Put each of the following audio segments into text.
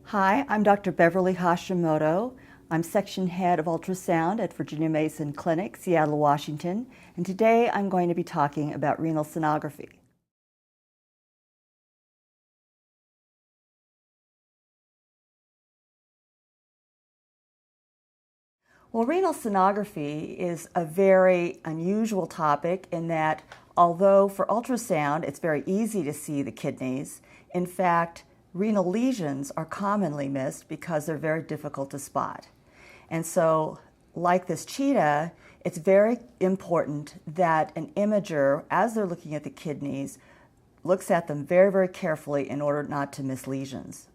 Hi, I'm Dr. Beverly Hashimoto. I'm Section Head of Ultrasound at Virginia Mason Clinic, Seattle, Washington, and today I'm going to be talking about renal sonography. Well, renal sonography is a very unusual topic in that although for ultrasound it's very easy to see the kidneys, in fact, renal lesions are commonly missed because they're very difficult to spot. And so, like this cheetah, it's very important that an imager, as they're looking at the kidneys, looks at them very, very carefully in order not to miss lesions.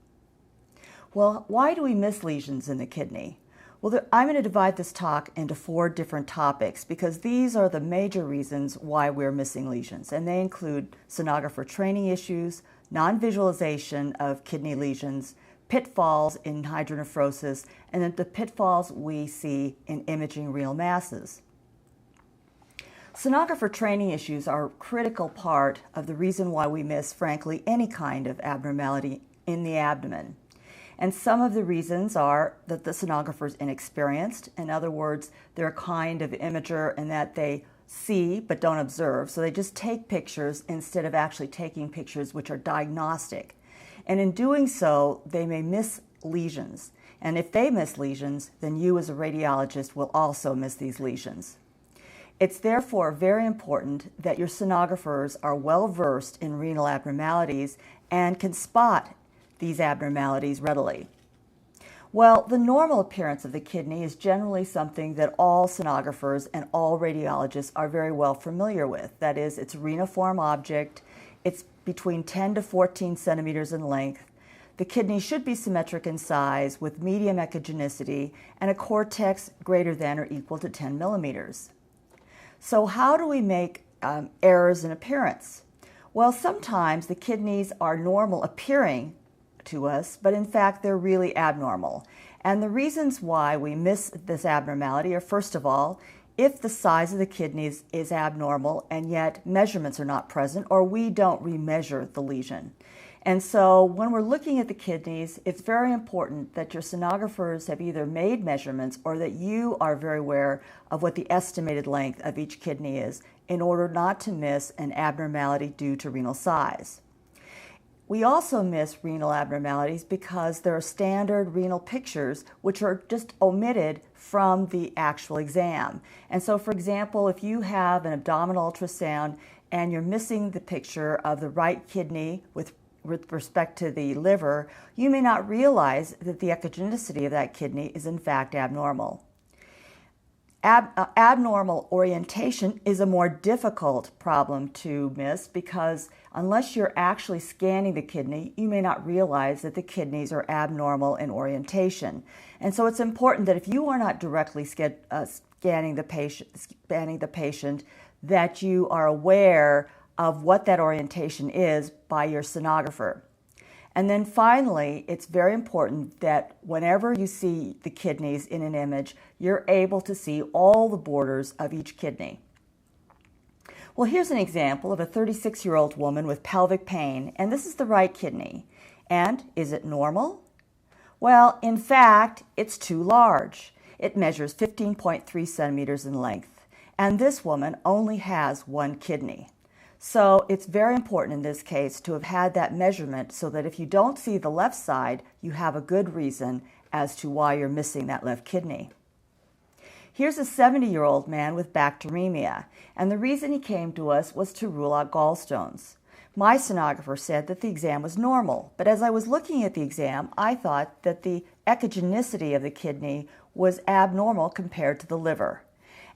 Well, why do we miss lesions in the kidney? Well, I'm going to divide this talk into 4 different topics because these are the major reasons why we're missing lesions, and they include sonographer training issues, non-visualization of kidney lesions, pitfalls in hydronephrosis, and then the pitfalls we see in imaging renal masses. Sonographer training issues are a critical part of the reason why we miss, frankly, any kind of abnormality in the abdomen. And some of the reasons are that the sonographer is inexperienced. In other words, they're a kind of imager in that they see but don't observe. So they just take pictures instead of actually taking pictures which are diagnostic. And in doing so, they may miss lesions. And if they miss lesions, then you as a radiologist will also miss these lesions. It's therefore very important that your sonographers are well versed in renal abnormalities and can spot these abnormalities readily. Well, the normal appearance of the kidney is generally something that all sonographers and all radiologists are very well familiar with. That is, it's a reniform object, it's between 10 to 14 centimeters in length. The kidney should be symmetric in size with medium echogenicity and a cortex greater than or equal to 10 millimeters. So how do we make errors in appearance? Well, sometimes the kidneys are normal appearing to us, but in fact they're really abnormal. And the reasons why we miss this abnormality are, first of all, if the size of the kidneys is abnormal and yet measurements are not present, or we don't remeasure the lesion. And so when we're looking at the kidneys, it's very important that your sonographers have either made measurements or that you are very aware of what the estimated length of each kidney is in order not to miss an abnormality due to renal size. We also miss renal abnormalities because there are standard renal pictures which are just omitted from the actual exam. And so, for example, if you have an abdominal ultrasound and you're missing the picture of the right kidney with respect to the liver, you may not realize that the echogenicity of that kidney is in fact abnormal. Abnormal orientation is a more difficult problem to miss because unless you're actually scanning the kidney, you may not realize that the kidneys are abnormal in orientation. And so it's important that if you are not directly scanning the patient, that you are aware of what that orientation is by your sonographer. And then finally, it's very important that whenever you see the kidneys in an image, you're able to see all the borders of each kidney. Well, here's an example of a 36-year-old woman with pelvic pain, and this is the right kidney. And is it normal? Well, in fact, it's too large. It measures 15.3 centimeters in length, and this woman only has one kidney. So it's very important in this case to have had that measurement so that if you don't see the left side, you have a good reason as to why you're missing that left kidney. Here's a 70-year-old man with bacteremia, and the reason he came to us was to rule out gallstones. My sonographer said that the exam was normal, but as I was looking at the exam, I thought that the echogenicity of the kidney was abnormal compared to the liver.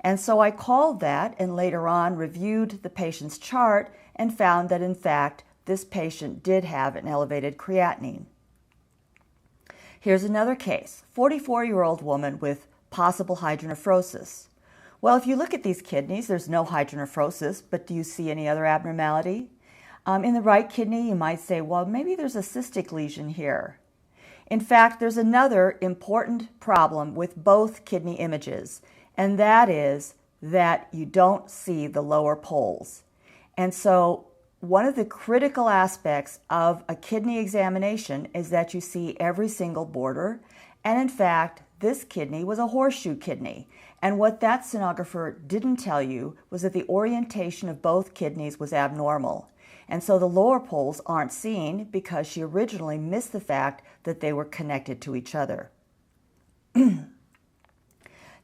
And so I called that and later on reviewed the patient's chart and found that in fact this patient did have an elevated creatinine. Here's another case, 44-year-old woman with possible hydronephrosis. Well, if you look at these kidneys, there's no hydronephrosis, but do you see any other abnormality? In the right kidney, you might say, well, maybe there's a cystic lesion here. In fact, there's another important problem with both kidney images, and that is that you don't see the lower poles. And so one of the critical aspects of a kidney examination is that you see every single border. And in fact, this kidney was a horseshoe kidney. And what that sonographer didn't tell you was that the orientation of both kidneys was abnormal. And so the lower poles aren't seen because she originally missed the fact that they were connected to each other.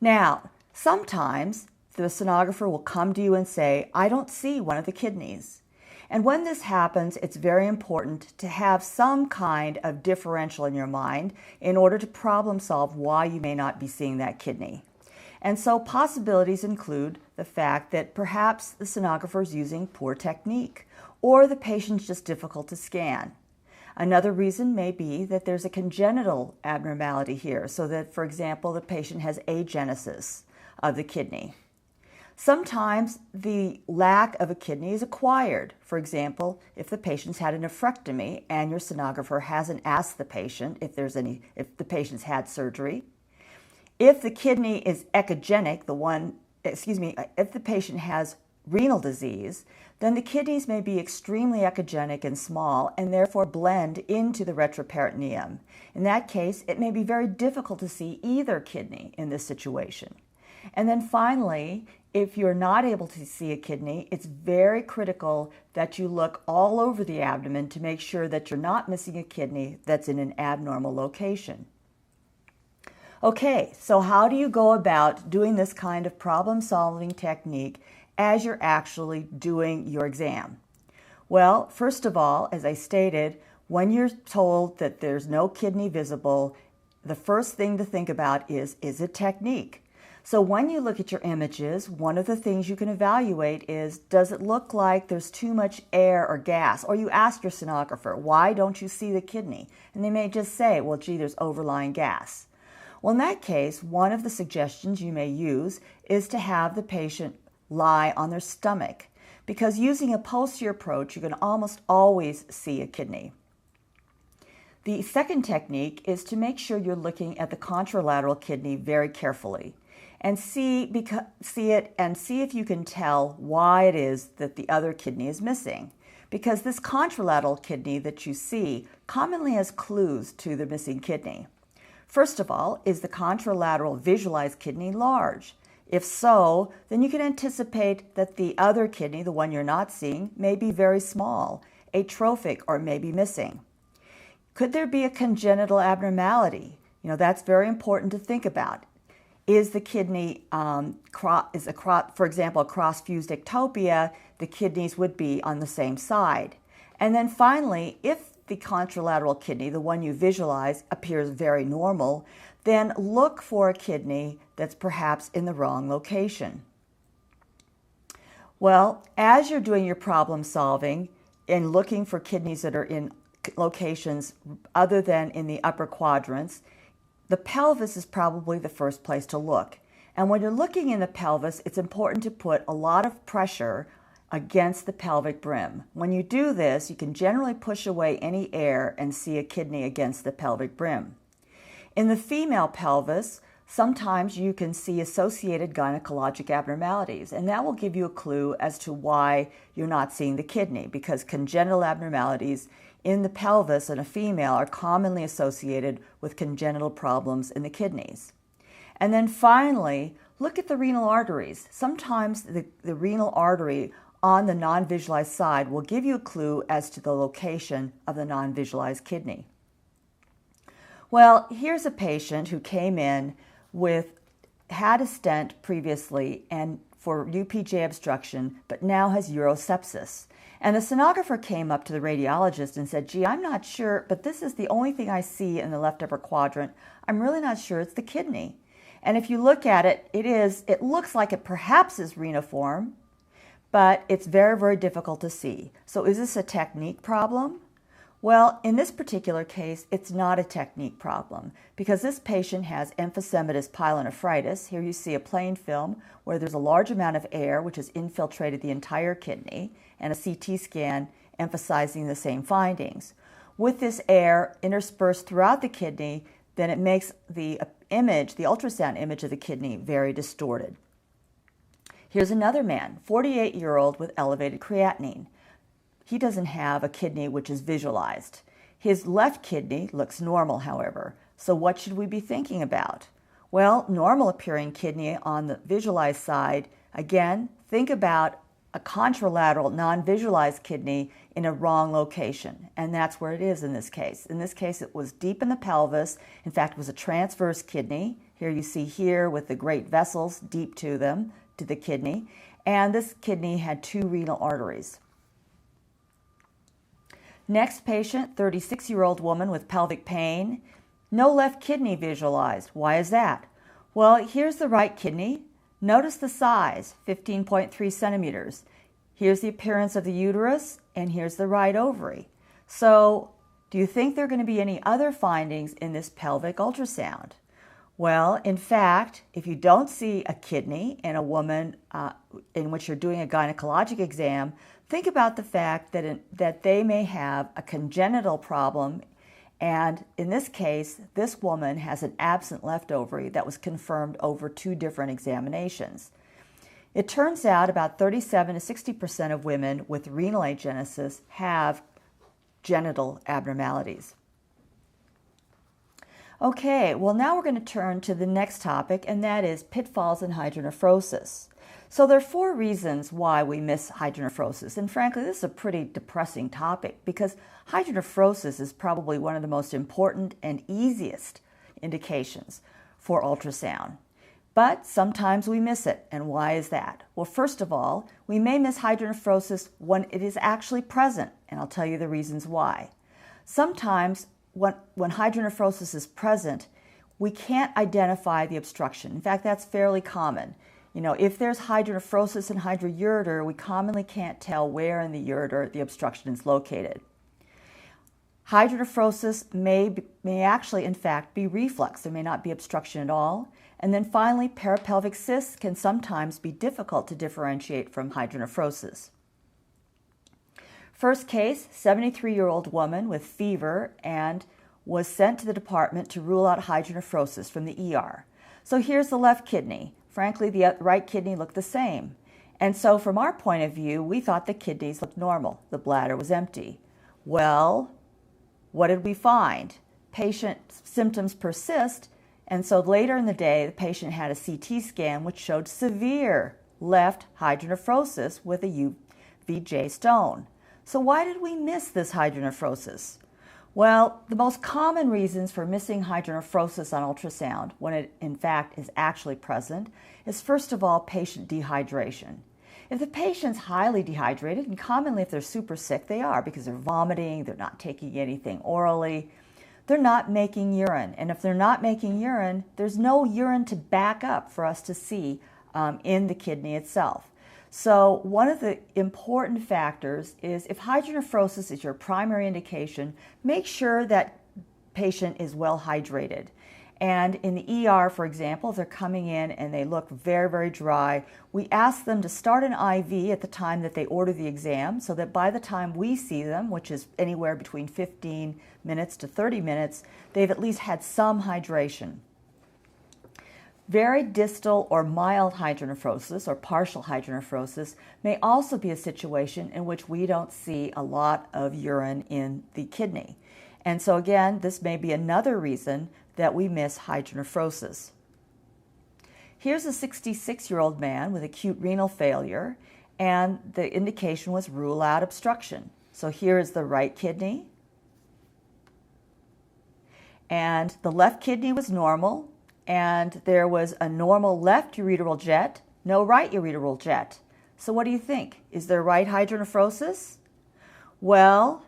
Now, sometimes the sonographer will come to you and say, I don't see one of the kidneys. And when this happens, it's very important to have some kind of differential in your mind in order to problem solve why you may not be seeing that kidney. And so possibilities include the fact that perhaps the sonographer is using poor technique, or the patient's just difficult to scan. Another reason may be that there's a congenital abnormality here, so that, for example, the patient has agenesis of the kidney. Sometimes the lack of a kidney is acquired. For example, if the patient's had a nephrectomy and your sonographer hasn't asked the patient if the patient's had surgery. If the kidney is echogenic, if the patient has renal disease, then the kidneys may be extremely echogenic and small and therefore blend into the retroperitoneum. In that case, it may be very difficult to see either kidney in this situation. And then finally, if you're not able to see a kidney, it's very critical that you look all over the abdomen to make sure that you're not missing a kidney that's in an abnormal location. Okay, so how do you go about doing this kind of problem-solving technique as you're actually doing your exam? Well, first of all, as I stated, when you're told that there's no kidney visible, the first thing to think about is it technique? So when you look at your images, one of the things you can evaluate is, does it look like there's too much air or gas? Or you ask your sonographer, why don't you see the kidney? And they may just say, well, gee, there's overlying gas. Well, in that case, one of the suggestions you may use is to have the patient lie on their stomach, because using a posterior approach, you can almost always see a kidney. The second technique is to make sure you're looking at the contralateral kidney very carefully and see it and see if you can tell why it is that the other kidney is missing. Because this contralateral kidney that you see commonly has clues to the missing kidney. First of all, is the contralateral visualized kidney large? If so, then you can anticipate that the other kidney, the one you're not seeing, may be very small, atrophic, or may be missing. Could there be a congenital abnormality? That's very important to think about. Is the kidney, for example, a cross-fused ectopia, the kidneys would be on the same side. And then finally, if the contralateral kidney, the one you visualize, appears very normal, then look for a kidney that's perhaps in the wrong location. Well, as you're doing your problem solving and looking for kidneys that are in locations other than in the upper quadrants, the pelvis is probably the first place to look. And when you're looking in the pelvis, it's important to put a lot of pressure against the pelvic brim. When you do this, you can generally push away any air and see a kidney against the pelvic brim. In the female pelvis, sometimes you can see associated gynecologic abnormalities, and that will give you a clue as to why you're not seeing the kidney, because congenital abnormalities in the pelvis in a female are commonly associated with congenital problems in the kidneys. And then finally, look at the renal arteries. Sometimes the renal artery on the non-visualized side will give you a clue as to the location of the non-visualized kidney. Well, here's a patient who came in had a stent previously and for UPJ obstruction, but now has urosepsis. And the sonographer came up to the radiologist and said, gee, I'm not sure, but this is the only thing I see in the left upper quadrant. I'm really not sure it's the kidney. And if you look at it, it looks like it perhaps is reniform, but it's very, very difficult to see. So is this a technique problem? Well, in this particular case, it's not a technique problem because this patient has emphysematous pyelonephritis. Here you see a plain film where there's a large amount of air which has infiltrated the entire kidney, and a CT scan emphasizing the same findings. With this air interspersed throughout the kidney, then it makes the image, the ultrasound image of the kidney, very distorted. Here's another man, 48-year-old with elevated creatinine. he doesn't have a kidney which is visualized. His left kidney looks normal, however. So what should we be thinking about? Well, normal appearing kidney on the visualized side, again, think about a contralateral non-visualized kidney in a wrong location, and that's where it is in this case. In this case, it was deep in the pelvis. In fact, it was a transverse kidney. Here you see here with the great vessels deep to them, to the kidney, and this kidney had 2 renal arteries. Next patient, 36-year-old woman with pelvic pain. No left kidney visualized. Why is that? Well, here's the right kidney. Notice the size, 15.3 centimeters. Here's the appearance of the uterus, and here's the right ovary. So, do you think there are going to be any other findings in this pelvic ultrasound? Well, in fact, if you don't see a kidney in a woman in which you're doing a gynecologic exam, think about the fact that they may have a congenital problem. And in this case, this woman has an absent left ovary that was confirmed over 2 different examinations. It turns out about 37 to 60% of women with renal agenesis have genital abnormalities. Okay, well now we're going to turn to the next topic, and that is pitfalls in hydronephrosis. So there are 4 reasons why we miss hydronephrosis, and frankly this is a pretty depressing topic because hydronephrosis is probably one of the most important and easiest indications for ultrasound. But sometimes we miss it, and why is that? Well, first of all, we may miss hydronephrosis when it is actually present, and I'll tell you the reasons why. Sometimes when hydronephrosis is present, we can't identify the obstruction. In fact, that's fairly common. You know, if there's hydronephrosis in hydroureter, we commonly can't tell where in the ureter the obstruction is located. Hydronephrosis may actually, in fact, be reflux. There may not be obstruction at all. And then finally, parapelvic cysts can sometimes be difficult to differentiate from hydronephrosis. First case, 73-year-old woman with fever and was sent to the department to rule out hydronephrosis from the ER. So here's the left kidney. Frankly, the right kidney looked the same. And so from our point of view, we thought the kidneys looked normal. The bladder was empty. Well, what did we find? Patient symptoms persist, and so later in the day, the patient had a CT scan which showed severe left hydronephrosis with a UVJ stone. So why did we miss this hydronephrosis? Well, the most common reasons for missing hydronephrosis on ultrasound, when it in fact is actually present, is first of all patient dehydration. If the patient's highly dehydrated, and commonly if they're super sick, they are because they're vomiting, they're not taking anything orally, they're not making urine. And if they're not making urine, there's no urine to back up for us to see in the kidney itself. So one of the important factors is if hydronephrosis is your primary indication, make sure that patient is well hydrated. And in the ER, for example, if they're coming in and they look very, very dry, we ask them to start an IV at the time that they order the exam so that by the time we see them, which is anywhere between 15 minutes to 30 minutes, they've at least had some hydration. Very distal or mild hydronephrosis or partial hydronephrosis may also be a situation in which we don't see a lot of urine in the kidney. And so again, this may be another reason that we miss hydronephrosis. Here's a 66-year-old man with acute renal failure, and the indication was rule out obstruction. So here is the right kidney, and the left kidney was normal, and there was a normal left ureteral jet, no right ureteral jet. So what do you think? Is there right hydronephrosis? Well,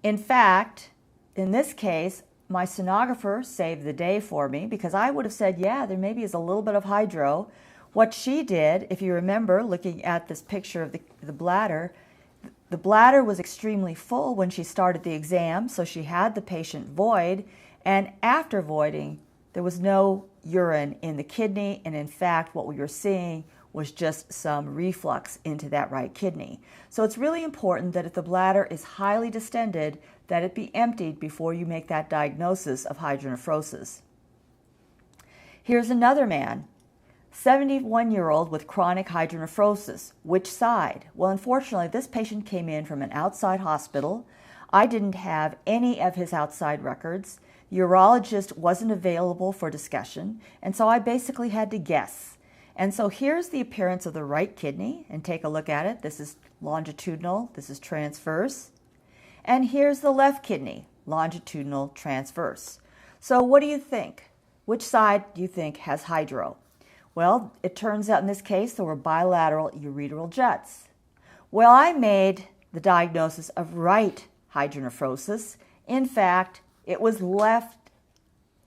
in fact, in this case, my sonographer saved the day for me because I would have said, yeah, there maybe is a little bit of hydro. What she did, if you remember looking at this picture of the bladder was extremely full when she started the exam, so she had the patient void, and after voiding, there was no urine in the kidney, and in fact, what we were seeing was just some reflux into that right kidney. So it's really important that if the bladder is highly distended, that it be emptied before you make that diagnosis of hydronephrosis. Here's another man, 71-year-old with chronic hydronephrosis. Which side? Well, unfortunately, this patient came in from an outside hospital. I didn't have any of his outside records. The urologist wasn't available for discussion, and so I basically had to guess. And so here's the appearance of the right kidney, and take a look at it. This is longitudinal, this is transverse. And here's the left kidney, longitudinal, transverse. So what do you think? Which side do you think has hydro? Well, it turns out in this case there were bilateral ureteral juts. Well, I made the diagnosis of right hydronephrosis. In fact, it was left.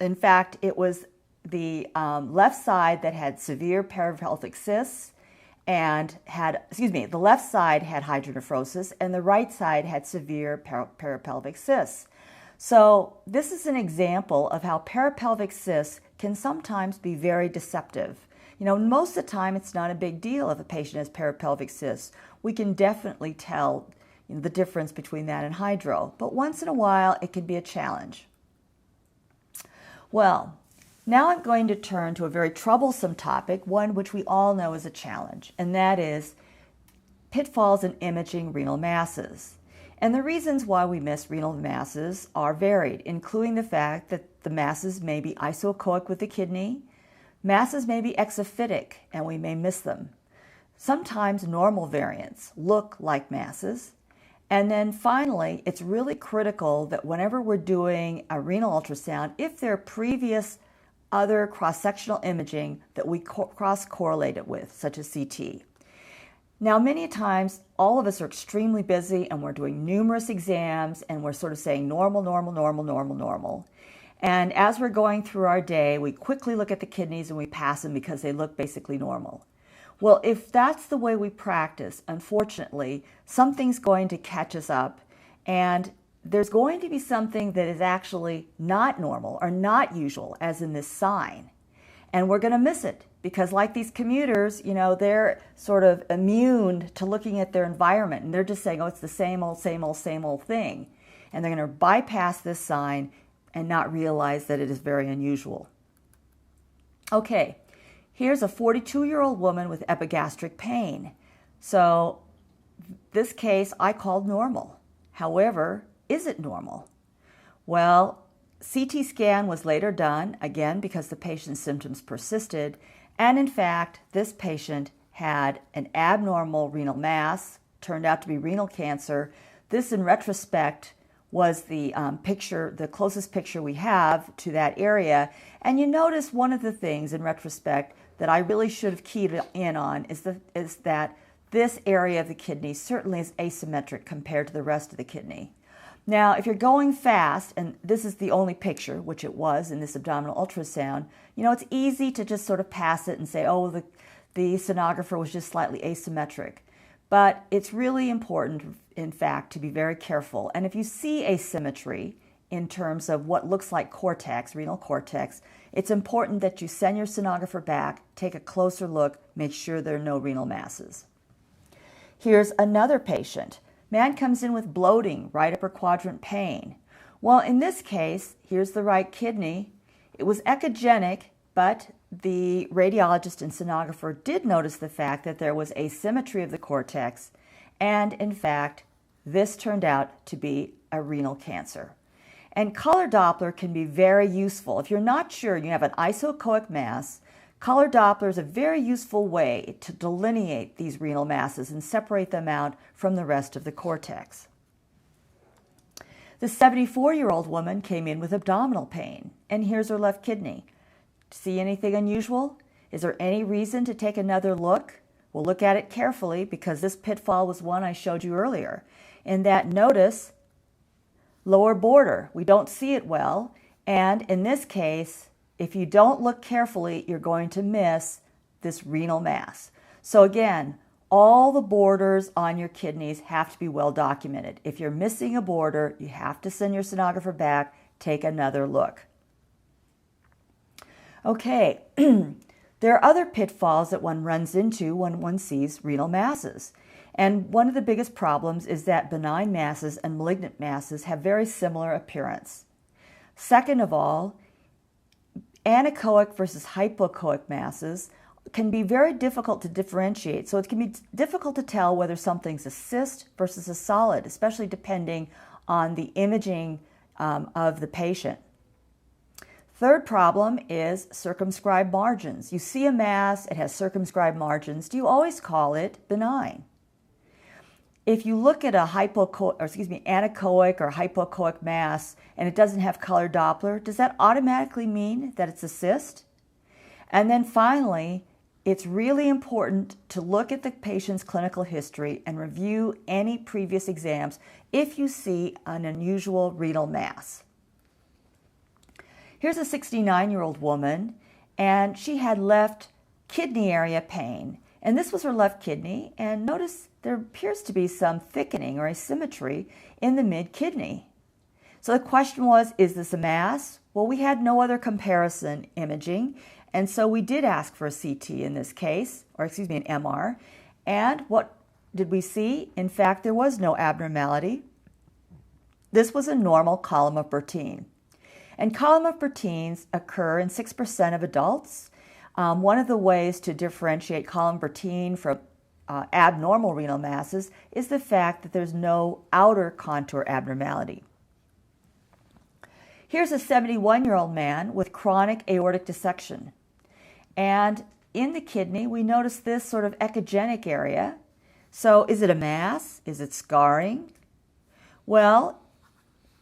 In fact, it was the left side that had severe parapelvic cysts and the left side had hydronephrosis and the right side had severe parapelvic cysts. So this is an example of how parapelvic cysts can sometimes be very deceptive. Most of the time it's not a big deal if a patient has parapelvic cysts. We can definitely tell the difference between that and hydro, but once in a while it can be a challenge. Well, now I'm going to turn to a very troublesome topic, one which we all know is a challenge, and that is pitfalls in imaging renal masses. And the reasons why we miss renal masses are varied, including the fact that the masses may be isoechoic with the kidney, masses may be exophytic, and we may miss them. Sometimes normal variants look like masses. And then finally, it's really critical that whenever we're doing a renal ultrasound, if there are previous other cross-sectional imaging that we cross-correlate it with, such as CT. Now, many times, all of us are extremely busy and we're doing numerous exams and we're sort of saying normal, normal, normal, normal, normal. And as we're going through our day, we quickly look at the kidneys and we pass them because they look basically normal. Well, if that's the way we practice, unfortunately, something's going to catch us up and there's going to be something that is actually not normal or not usual, as in this sign. And we're going to miss it because like these commuters, they're sort of immune to looking at their environment and they're just saying, oh, it's the same old, same old, same old thing. And they're going to bypass this sign and not realize that it is very unusual. Okay, here's a 42-year-old woman with epigastric pain. So this case I called normal. However, is it normal? Well, CT scan was later done, again because the patient's symptoms persisted, and in fact, this patient had an abnormal renal mass, turned out to be renal cancer. This, in retrospect, was the closest picture we have to that area. And you notice one of the things in retrospect that I really should have keyed in on is that this area of the kidney certainly is asymmetric compared to the rest of the kidney. Now, if you're going fast, and this is the only picture, which it was in this abdominal ultrasound, it's easy to just sort of pass it and say, oh, the sonographer was just slightly asymmetric. But it's really important, in fact, to be very careful. And if you see asymmetry in terms of what looks like cortex, renal cortex, it's important that you send your sonographer back, take a closer look, make sure there are no renal masses. Here's another patient. Man comes in with bloating, right upper quadrant pain. Well, in this case, here's the right kidney. It was echogenic, but the radiologist and sonographer did notice the fact that there was asymmetry of the cortex, and in fact, this turned out to be a renal cancer. And color Doppler can be very useful. If you're not sure you have an isoechoic mass, color Doppler is a very useful way to delineate these renal masses and separate them out from the rest of the cortex. The 74-year-old woman came in with abdominal pain, and here's her left kidney. See anything unusual? Is there any reason to take another look? We'll look at it carefully because this pitfall was one I showed you earlier. In that, notice lower border. We don't see it well, and in this case, if you don't look carefully, you're going to miss this renal mass. So again, all the borders on your kidneys have to be well documented. If you're missing a border, you have to send your sonographer back, take another look. Okay, there are other pitfalls that one runs into when one sees renal masses. And one of the biggest problems is that benign masses and malignant masses have very similar appearance. Second of all, anechoic versus hypoechoic masses can be very difficult to differentiate. So it can be difficult to tell whether something's a cyst versus a solid, especially depending on the imaging of the patient. Third problem is circumscribed margins. You see a mass, it has circumscribed margins. Do you always call it benign? If you look at a anechoic or hypoechoic mass and it doesn't have color Doppler, does that automatically mean that it's a cyst? And then finally, it's really important to look at the patient's clinical history and review any previous exams if you see an unusual renal mass. Here's a 69-year-old woman, and she had left kidney area pain. And this was her left kidney, and notice there appears to be some thickening or asymmetry in the mid-kidney. So the question was, is this a mass? Well, we had no other comparison imaging, and so we did ask for a CT in this case, or an MR. And what did we see? In fact, there was no abnormality. This was a normal column of Bertin. And column of Bertins occur in 6% of adults. One of the ways to differentiate column Bertin from abnormal renal masses is the fact that there's no outer contour abnormality. Here's a 71-year-old man with chronic aortic dissection. And in the kidney, we notice this sort of echogenic area. So is it a mass? Is it scarring? Well,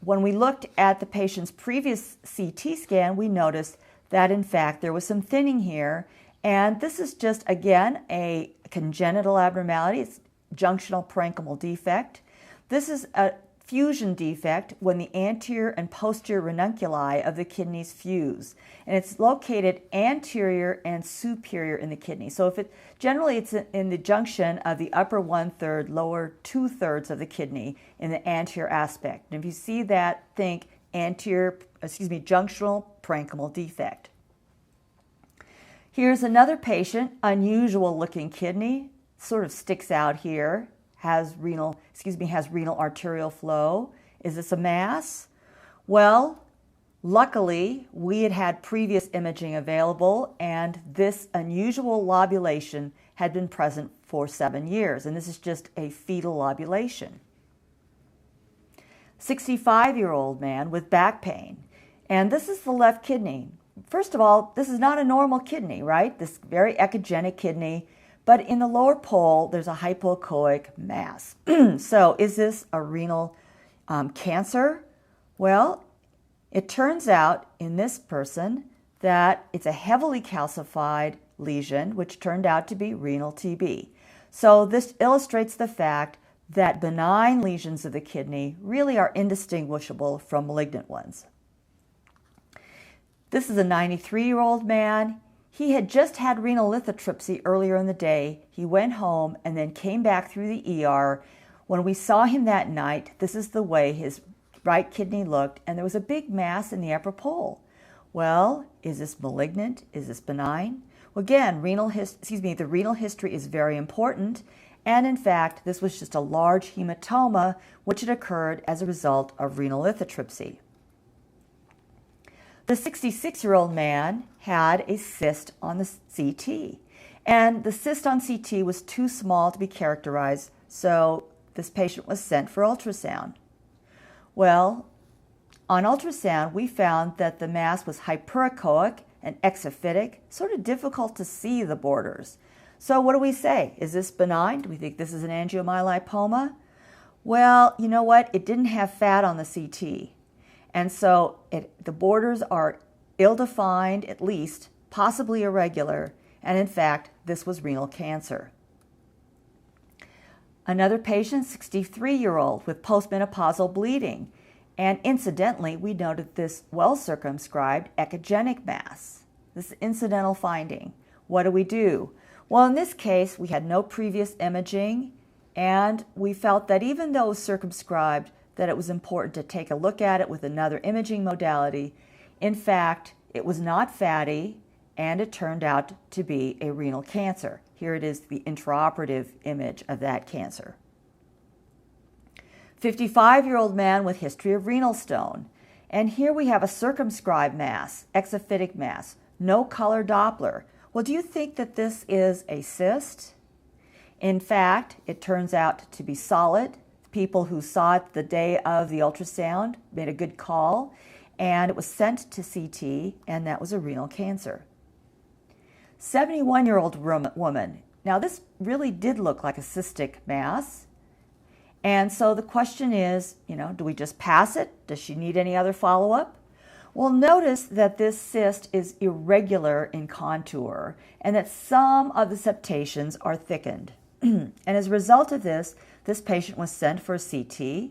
when we looked at the patient's previous CT scan, we noticed that in fact there was some thinning here, and this is just again a congenital abnormality. It's junctional parenchymal defect. This is a fusion defect when the anterior and posterior ranunculi of the kidneys fuse, and it's located anterior and superior in the kidney. So if generally it's in the junction of the upper 1/3, lower 2/3 of the kidney in the anterior aspect. And if you see that, think junctional parenchymal defect. Here's another patient, unusual looking kidney, sort of sticks out here, has renal arterial flow. Is this a mass? Well, luckily we had previous imaging available, and this unusual lobulation had been present for 7 years, and this is just a fetal lobulation. 65-year-old man with back pain, and this is the left kidney. First of all, this is not a normal kidney, right? This very echogenic kidney, but in the lower pole, there's a hypoechoic mass. So is this a renal cancer? Well, it turns out in this person that it's a heavily calcified lesion, which turned out to be renal TB. So this illustrates the fact that benign lesions of the kidney really are indistinguishable from malignant ones. This is a 93-year-old man. He had just had renal lithotripsy earlier in the day. He went home and then came back through the ER. When we saw him that night, this is the way his right kidney looked, and there was a big mass in the upper pole. Well, is this malignant? Is this benign? Well, again, the renal history is very important, and in fact, this was just a large hematoma which had occurred as a result of renal lithotripsy. The 66-year-old man had a cyst on the CT, and the cyst on CT was too small to be characterized, so this patient was sent for ultrasound. Well, on ultrasound, we found that the mass was hyperechoic and exophytic, sort of difficult to see the borders. So what do we say? Is this benign? Do we think this is an angiomyolipoma? Well, you know what? It didn't have fat on the CT. And so the borders are ill-defined, at least, possibly irregular, and in fact, this was renal cancer. Another patient, 63-year-old with postmenopausal bleeding, and incidentally, we noted this well-circumscribed echogenic mass. This is incidental finding. What do? Well, in this case, we had no previous imaging, and we felt that even though it was circumscribed, that it was important to take a look at it with another imaging modality. In fact, it was not fatty, and it turned out to be a renal cancer. Here it is, the intraoperative image of that cancer. 55-year-old man with history of renal stone. And here we have a circumscribed mass, exophytic mass, no color Doppler. Well, do you think that this is a cyst? In fact, it turns out to be solid. People who saw it the day of the ultrasound made a good call, and it was sent to CT, and that was a renal cancer. 71-year-old woman. Now, this really did look like a cystic mass. And so the question is, do we just pass it? Does she need any other follow-up? Well, notice that this cyst is irregular in contour and that some of the septations are thickened. And as a result of this patient was sent for a CT,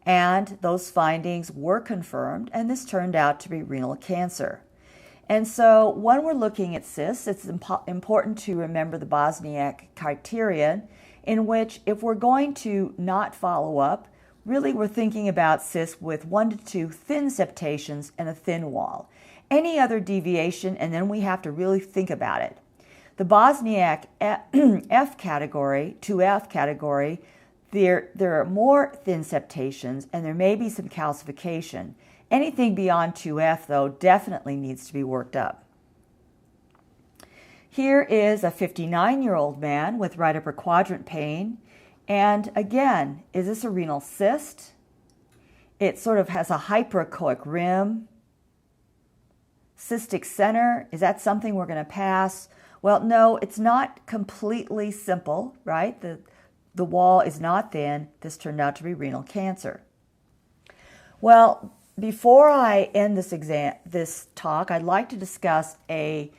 and those findings were confirmed, and this turned out to be renal cancer. And so when we're looking at cysts, it's important to remember the Bozniak Criteria, in which if we're going to not follow up, really we're thinking about cysts with 1 to 2 thin septations and a thin wall. Any other deviation, and then we have to really think about it. The Bozniak F category, 2F category, there are more thin septations and there may be some calcification. Anything beyond 2F, though, definitely needs to be worked up. Here is a 59-year-old man with right upper quadrant pain. And again, is this a renal cyst? It sort of has a hyperechoic rim. Cystic center, is that something we're going to pass? Well, no, it's not completely simple, right? The wall is not thin. This turned out to be renal cancer. Well, before I end this talk, I'd like to discuss a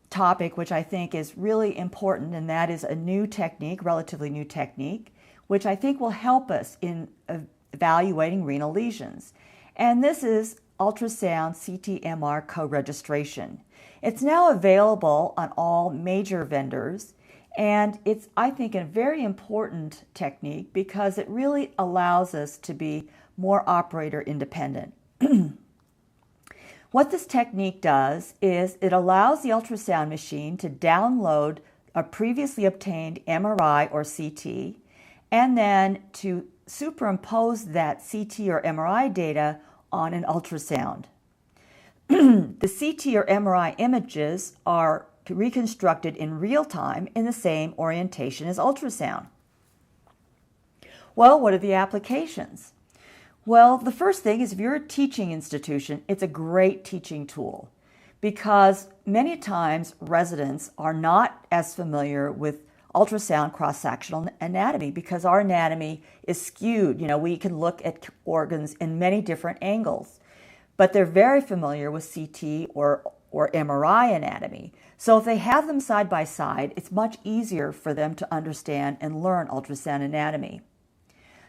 topic which I think is really important, and that is a new technique, relatively new technique, which I think will help us in evaluating renal lesions. And this is Ultrasound Ct Mr Co-Registration. It's now available on all major vendors, and it's, I think, a very important technique because it really allows us to be more operator independent. What this technique does is it allows the ultrasound machine to download a previously obtained MRI or CT and then to superimpose that CT or MRI data on an ultrasound. The CT or MRI images are reconstructed in real time in the same orientation as ultrasound. Well, what are the applications? Well, the first thing is if you're a teaching institution, it's a great teaching tool because many times residents are not as familiar with ultrasound cross-sectional anatomy because our anatomy is skewed. We can look at organs in many different angles, but they're very familiar with CT or MRI anatomy. So if they have them side by side, it's much easier for them to understand and learn ultrasound anatomy.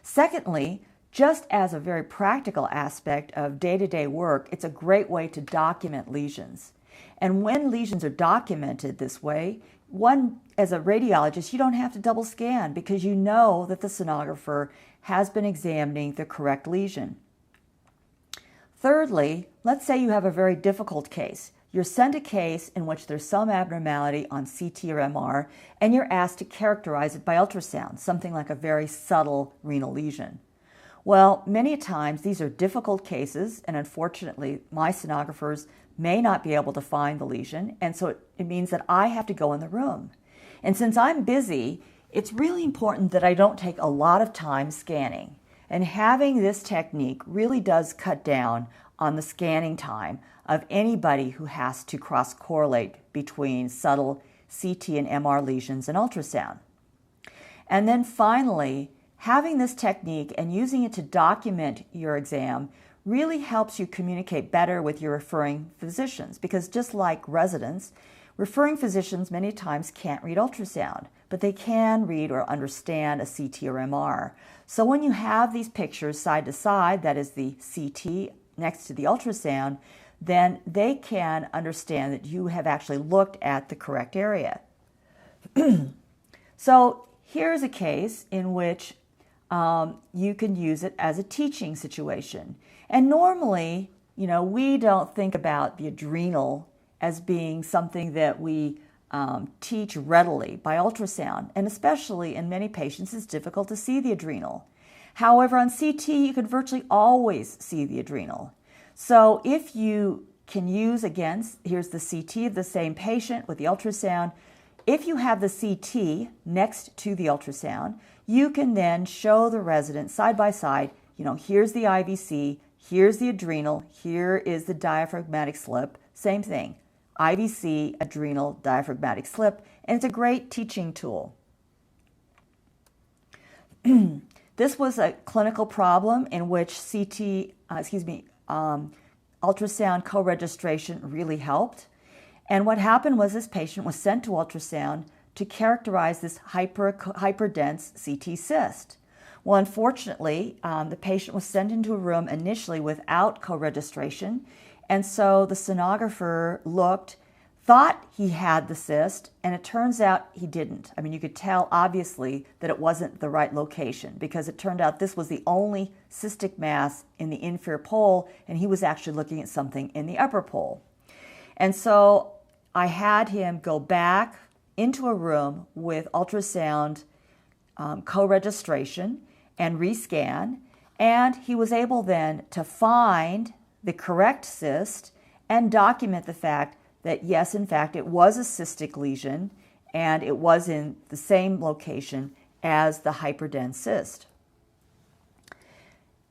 Secondly, just as a very practical aspect of day-to-day work, it's a great way to document lesions. And when lesions are documented this way, as a radiologist, you don't have to double scan because you know that the sonographer has been examining the correct lesion. Thirdly, let's say you have a very difficult case. You're sent a case in which there's some abnormality on CT or MR, and you're asked to characterize it by ultrasound, something like a very subtle renal lesion. Well, many times these are difficult cases, and unfortunately, my sonographers may not be able to find the lesion, and so it means that I have to go in the room. And since I'm busy, it's really important that I don't take a lot of time scanning. And having this technique really does cut down on the scanning time of anybody who has to cross-correlate between subtle CT and MR lesions and ultrasound. And then finally, having this technique and using it to document your exam really helps you communicate better with your referring physicians because just like residents, referring physicians many times can't read ultrasound, but they can read or understand a CT or MR. So when you have these pictures side to side, that is the CT next to the ultrasound, then they can understand that you have actually looked at the correct area. So here's a case in which you can use it as a teaching situation. And normally, we don't think about the adrenal as being something that we teach readily by ultrasound. And especially in many patients, it's difficult to see the adrenal. However, on CT, you can virtually always see the adrenal. So if you can use, again, here's the CT of the same patient with the ultrasound. If you have the CT next to the ultrasound, you can then show the resident side by side, here's the IVC, here's the adrenal, here is the diaphragmatic slip, same thing, IVC, adrenal, diaphragmatic slip, and it's a great teaching tool. This was a clinical problem in which ultrasound co-registration really helped. And what happened was this patient was sent to ultrasound to characterize this hyperdense CT cyst. Well, unfortunately, the patient was sent into a room initially without co-registration, and so the sonographer thought he had the cyst, and it turns out he didn't. I mean, you could tell, obviously, that it wasn't the right location because it turned out this was the only cystic mass in the inferior pole, and he was actually looking at something in the upper pole. And so I had him go back into a room with ultrasound co-registration and rescan, and he was able then to find the correct cyst and document the fact that yes, in fact, it was a cystic lesion and it was in the same location as the hyperdense cyst.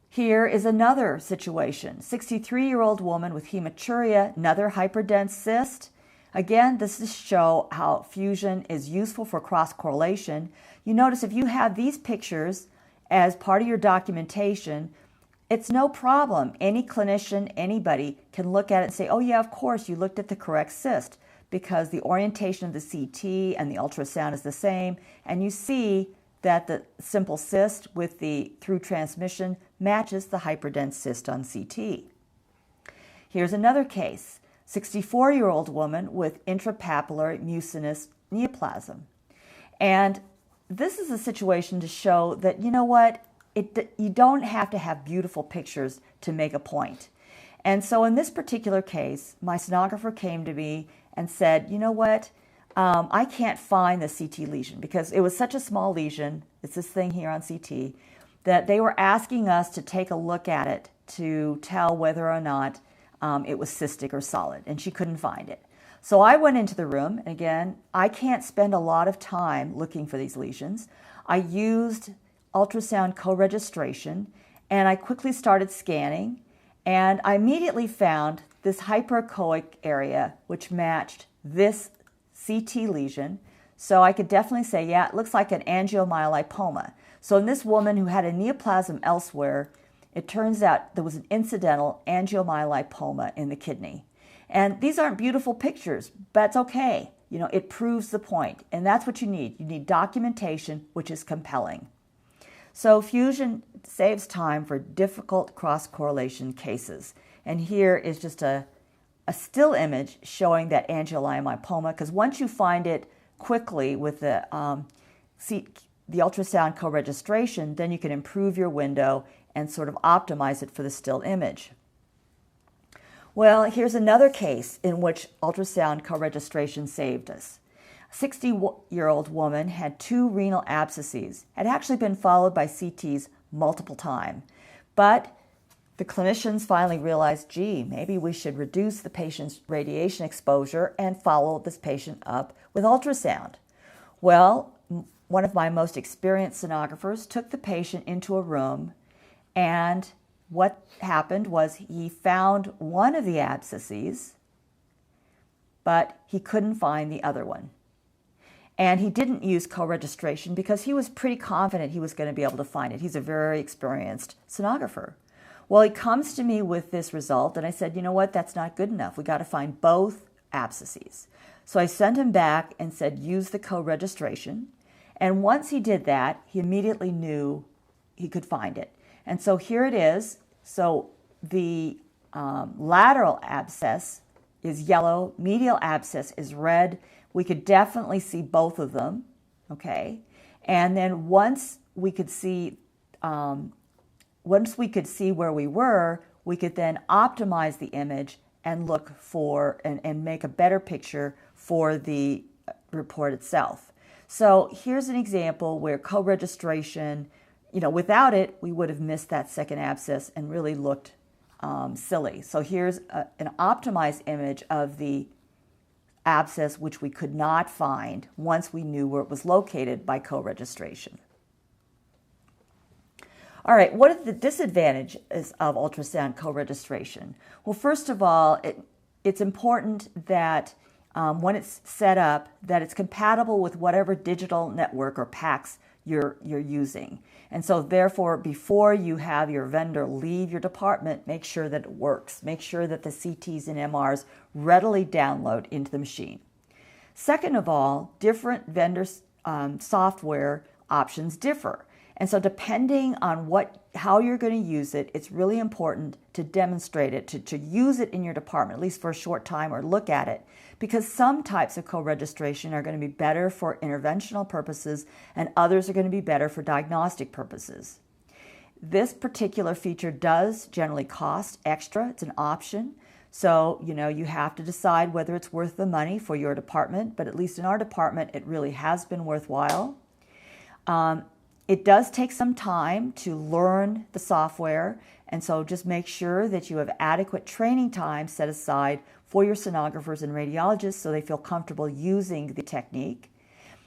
Here is another situation. 63-year-old woman with hematuria, another hyperdense cyst. Again, this is to show how fusion is useful for cross-correlation. You notice if you have these pictures as part of your documentation, it's no problem. Any clinician, anybody can look at it and say, oh yeah, of course, you looked at the correct cyst because the orientation of the CT and the ultrasound is the same, and you see that the simple cyst with the through transmission matches the hyperdense cyst on CT. Here's another case. 64-year-old woman with intrapapillary mucinous neoplasm. And this is a situation to show that, you know what, you don't have to have beautiful pictures to make a point. And so in this particular case, my sonographer came to me and said, you know what, I can't find the CT lesion because it was such a small lesion, it's this thing here on CT, that they were asking us to take a look at it to tell whether or not it was cystic or solid, and she couldn't find it. So I went into the room, and again, I can't spend a lot of time looking for these lesions. I used ultrasound co-registration, and I quickly started scanning, and I immediately found this hyperechoic area which matched this CT lesion. So I could definitely say, yeah, it looks like an angiomyolipoma. So in this woman who had a neoplasm elsewhere, it turns out there was an incidental angiomyolipoma in the kidney. And these aren't beautiful pictures, but it's okay. It proves the point, and that's what you need. You need documentation which is compelling. So fusion saves time for difficult cross-correlation cases. And here is just a still image showing that angiomyolipoma, because once you find it quickly with the ultrasound co-registration, then you can improve your window and sort of optimize it for the still image. Well, here's another case in which ultrasound co-registration saved us. A 60-year-old woman had 2 renal abscesses, had actually been followed by CTs multiple times, but the clinicians finally realized, gee, maybe we should reduce the patient's radiation exposure and follow this patient up with ultrasound. Well, one of my most experienced sonographers took the patient into a room, and what happened was he found one of the abscesses, but he couldn't find the other one. And he didn't use co-registration because he was pretty confident he was going to be able to find it. He's a very experienced sonographer. Well, he comes to me with this result, and I said, you know what, that's not good enough. We got to find both abscesses. So I sent him back and said, use the co-registration. And once he did that, he immediately knew he could find it. And so here it is. So the lateral abscess is yellow, medial abscess is red. We could definitely see both of them, okay? And then once we could see where we were, we could then optimize the image and look for and make a better picture for the report itself. So here's an example where co-registration, without it, we would have missed that second abscess and really looked silly. So here's an optimized image of the abscess, which we could not find once we knew where it was located by co-registration. All right, what are the disadvantages of ultrasound co-registration? Well, first of all, it's important that when it's set up, that it's compatible with whatever digital network or PACS you're using. And so therefore, before you have your vendor leave your department, make sure that it works. Make sure that the CTs and MRs readily download into the machine. Second of all, different vendor software options differ. And so depending on how you're going to use it, it's really important to demonstrate it, to use it in your department, at least for a short time, or look at it, because some types of co-registration are going to be better for interventional purposes and others are going to be better for diagnostic purposes. This particular feature does generally cost extra. It's an option. So, you have to decide whether it's worth the money for your department, but at least in our department, it really has been worthwhile. It does take some time to learn the software, and so just make sure that you have adequate training time set aside for your sonographers and radiologists so they feel comfortable using the technique.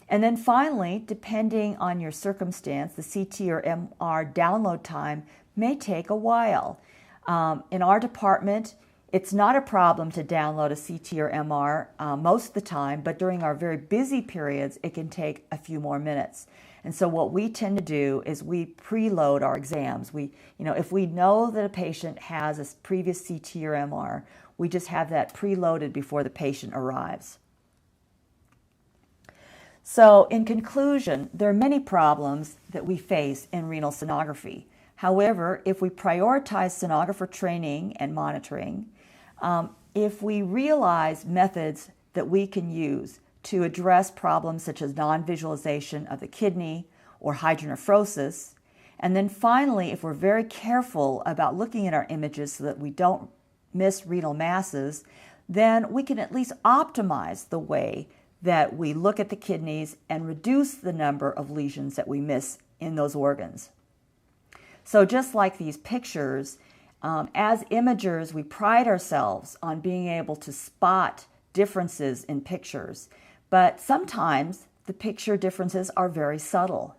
And then finally, depending on your circumstance, the CT or MR download time may take a while. In our department, it's not a problem to download a CT or MR most of the time, but during our very busy periods, it can take a few more minutes. And so what we tend to do is we preload our exams. If we know that a patient has a previous CT or MR, we just have that preloaded before the patient arrives. So in conclusion, there are many problems that we face in renal sonography. However, if we prioritize sonographer training and monitoring, if we realize methods that we can use to address problems such as non-visualization of the kidney or hydronephrosis, and then finally, if we're very careful about looking at our images so that we don't miss renal masses, then we can at least optimize the way that we look at the kidneys and reduce the number of lesions that we miss in those organs. So just like these pictures, as imagers, we pride ourselves on being able to spot differences in pictures, but sometimes the picture differences are very subtle.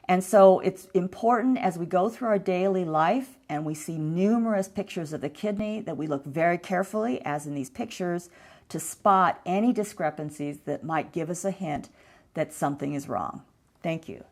And so it's important as we go through our daily life and we see numerous pictures of the kidney that we look very carefully, as in these pictures, to spot any discrepancies that might give us a hint that something is wrong. Thank you.